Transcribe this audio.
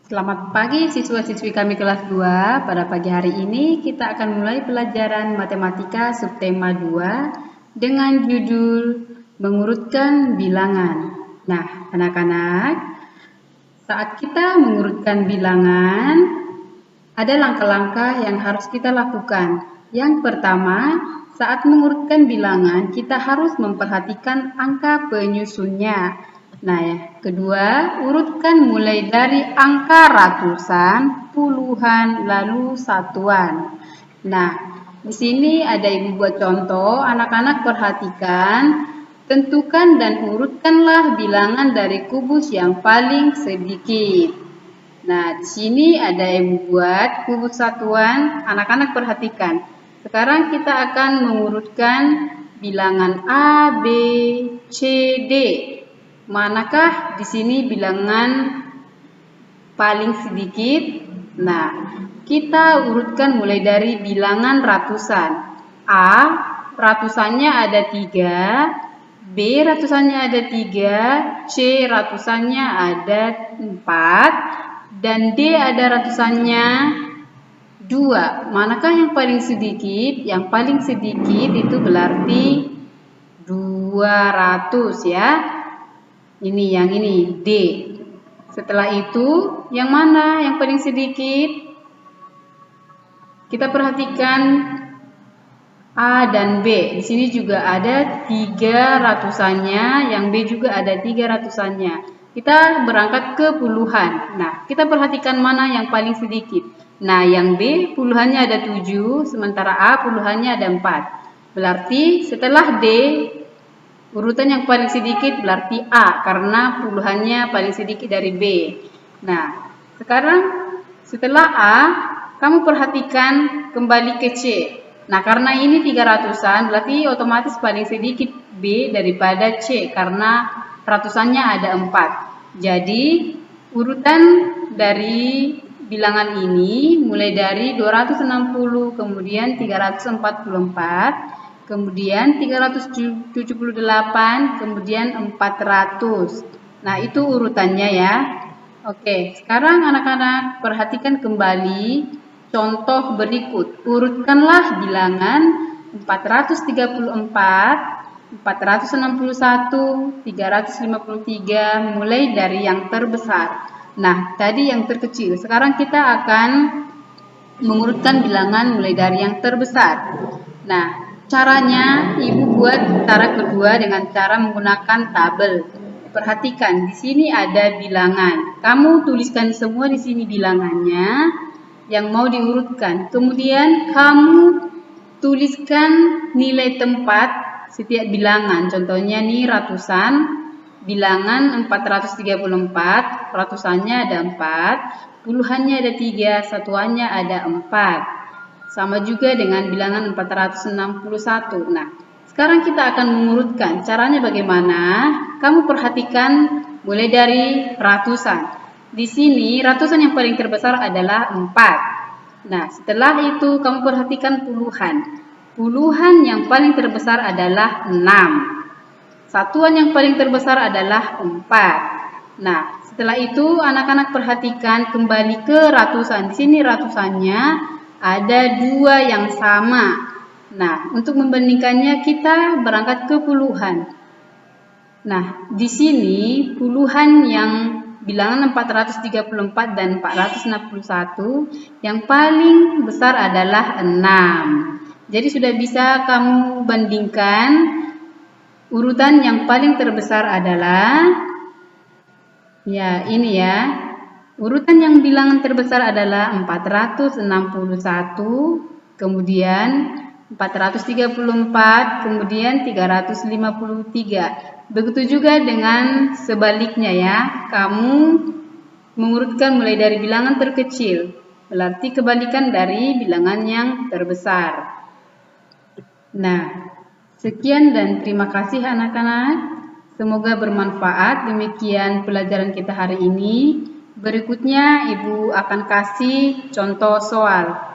Selamat pagi siswa-siswi kami kelas 2. Pada pagi hari ini kita akan mulai pelajaran matematika subtema 2 dengan judul mengurutkan bilangan. Nah, anak-anak, saat kita mengurutkan bilangan, ada langkah-langkah yang harus kita lakukan. Yang pertama, saat mengurutkan bilangan, kita harus memperhatikan angka penyusunnya. Nah, kedua, urutkan mulai dari angka ratusan, puluhan, lalu satuan. Nah, di sini ada ibu buat contoh, anak-anak perhatikan, tentukan dan urutkanlah bilangan dari kubus yang paling sedikit. Nah, di sini ada ibu buat kubus satuan, anak-anak perhatikan. Sekarang kita akan mengurutkan bilangan A, B, C, D. Manakah di sini bilangan paling sedikit? Nah, kita urutkan mulai dari bilangan ratusan. A, ratusannya ada 3, B, ratusannya ada 3, C, ratusannya ada 4, dan D ada ratusannya 2. Manakah yang paling sedikit? Yang paling sedikit itu berarti 200 ya. Ini yang ini D. Setelah itu yang mana yang paling sedikit? Kita perhatikan A dan B. Di sini juga ada 3 ratusannya, yang B juga ada 3 ratusannya. Kita berangkat ke puluhan. Nah, kita perhatikan mana yang paling sedikit. Nah, yang B puluhannya ada 7, sementara A puluhannya ada 4. Berarti setelah D, urutan yang paling sedikit berarti A, karena puluhannya paling sedikit dari B. Nah, sekarang setelah A, kamu perhatikan kembali ke C. Nah, karena ini 300-an, berarti otomatis paling sedikit B daripada C, karena ratusannya ada 4. Jadi, urutan dari bilangan ini mulai dari 260, kemudian 344, kemudian 378, kemudian 400. Nah, itu urutannya ya. Oke, sekarang anak-anak perhatikan kembali contoh berikut. Urutkanlah bilangan 434, 461, 353 mulai dari yang terbesar. Nah, tadi yang terkecil. Sekarang kita akan mengurutkan bilangan mulai dari yang terbesar. Nah, caranya ibu buat cara kedua dengan cara menggunakan tabel. Perhatikan, di sini ada bilangan. Kamu tuliskan semua di sini bilangannya yang mau diurutkan. Kemudian kamu tuliskan nilai tempat setiap bilangan. Contohnya nih ratusan, bilangan 434, ratusannya ada 4, puluhannya ada 3, satuannya ada 4. Sama juga dengan bilangan 461. Nah, sekarang kita akan mengurutkan. Caranya bagaimana? Kamu perhatikan mulai dari ratusan. Di sini ratusan yang paling terbesar adalah 4. Nah, setelah itu kamu perhatikan puluhan. Puluhan yang paling terbesar adalah 6. Satuan yang paling terbesar adalah 4. Nah, setelah itu anak-anak perhatikan kembali ke ratusan. Di sini ratusannya ada 2 yang sama. Nah, untuk membandingkannya kita berangkat ke puluhan. Nah, di sini puluhan yang bilangan 434 dan 461 yang paling besar adalah 6. Jadi sudah bisa kamu bandingkan urutan yang paling terbesar adalah ya ini ya. Urutan yang bilangan terbesar adalah 461, kemudian 434, kemudian 353. Begitu juga dengan sebaliknya ya. Kamu mengurutkan mulai dari bilangan terkecil, berarti kebalikan dari bilangan yang terbesar. Nah, sekian dan terima kasih anak-anak. Semoga bermanfaat. Demikian pelajaran kita hari ini. Berikutnya Ibu akan kasih contoh soal.